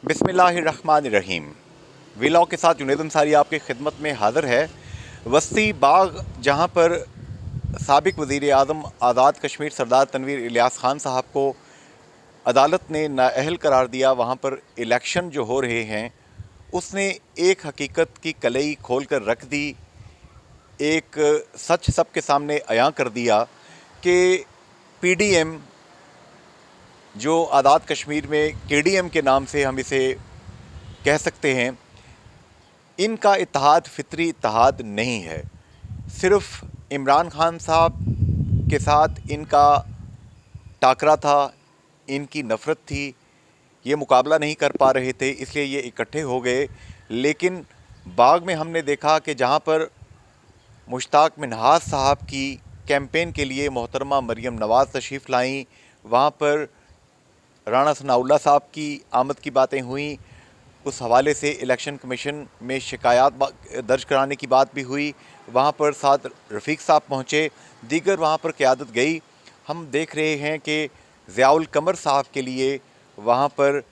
बिस्मिल्लाहिर्रहमानिर्रहीम। वीलॉग के साथ जुनेद अंसारी आपकी खिदमत में हाज़िर है। वस्ती बाग जहां पर साबिक वज़ीर आज़म आज़ाद कश्मीर सरदार तनवीर इलियास ख़ान साहब को अदालत ने नाअहल करार दिया, वहां पर इलेक्शन जो हो रहे हैं उसने एक हकीकत की कलई खोल कर रख दी, एक सच सबके सामने अयां कर दिया कि PDM जो आज़ाद कश्मीर में KDM के नाम से हम इसे कह सकते हैं, इनका इत्तेहाद फितरी इत्तेहाद नहीं है। सिर्फ इमरान खान साहब के साथ इनका टाकरा था, इनकी नफ़रत थी, ये मुकाबला नहीं कर पा रहे थे, इसलिए ये इकट्ठे हो गए। लेकिन बाग में हमने देखा कि जहाँ पर मुश्ताक मिन्हाज साहब की कैंपेन के लिए मोहतरमा मरियम नवाज़ तशरीफ़ लाईं, वहाँ पर राणा सनाउल्लाह साहब की आमद की बातें हुई, उस हवाले से इलेक्शन कमीशन में शिकायत दर्ज कराने की बात भी हुई। वहाँ पर साथ रफ़ीक साहब पहुँचे, दीगर वहाँ पर क़यादत गई। हम देख रहे हैं कि ज़ियाउल कमर साहब के लिए वहाँ पर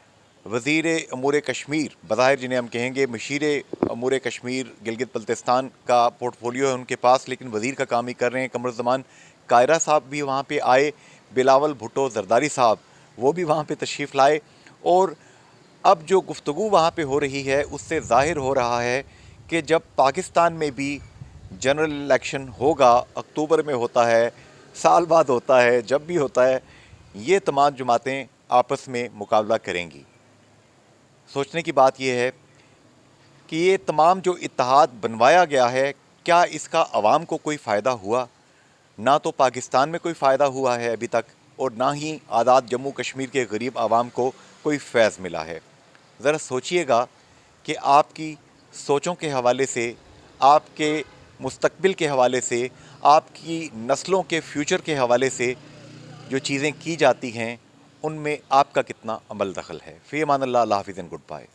वज़ीर अमूर कश्मीर, बज़ाहिर जिन्हें हम कहेंगे मशीर अमूर कश्मीर, गिलगित बल्तिस्तान का पोर्टफोलियो है उनके पास, लेकिन वज़ीर का काम ही कर रहे हैं। कमरुज़्ज़मान कायरा साहब भी वहाँ पे आए, बिलावल भुट्टो ज़रदारी साहब वो भी वहाँ पे तशरीफ़ लाए। और अब जो गुफ्तगू वहाँ पे हो रही है उससे ज़ाहिर हो रहा है कि जब पाकिस्तान में भी जनरल इलेक्शन होगा, अक्टूबर में होता है, साल बाद होता है, जब भी होता है, ये तमाम जमातें आपस में मुकाबला करेंगी। सोचने की बात यह है कि ये तमाम जो इत्तेहाद बनवाया गया है, क्या इसका अवाम को कोई फ़ायदा हुआ? ना तो पाकिस्तान में कोई फ़ायदा हुआ है अभी तक, और ना ही आज़ाद जम्मू कश्मीर के गरीब आवाम को कोई फैज़ मिला है। ज़रा सोचिएगा कि आपकी सोचों के हवाले से, आपके मुस्तकबिल के हवाले से, आपकी नस्लों के फ्यूचर के हवाले से जो चीज़ें की जाती हैं उनमें आपका कितना अमल दखल है। फ़ी अमान अल्लाह, अल्लाह हाफ़िज़ एंड गुड बाय।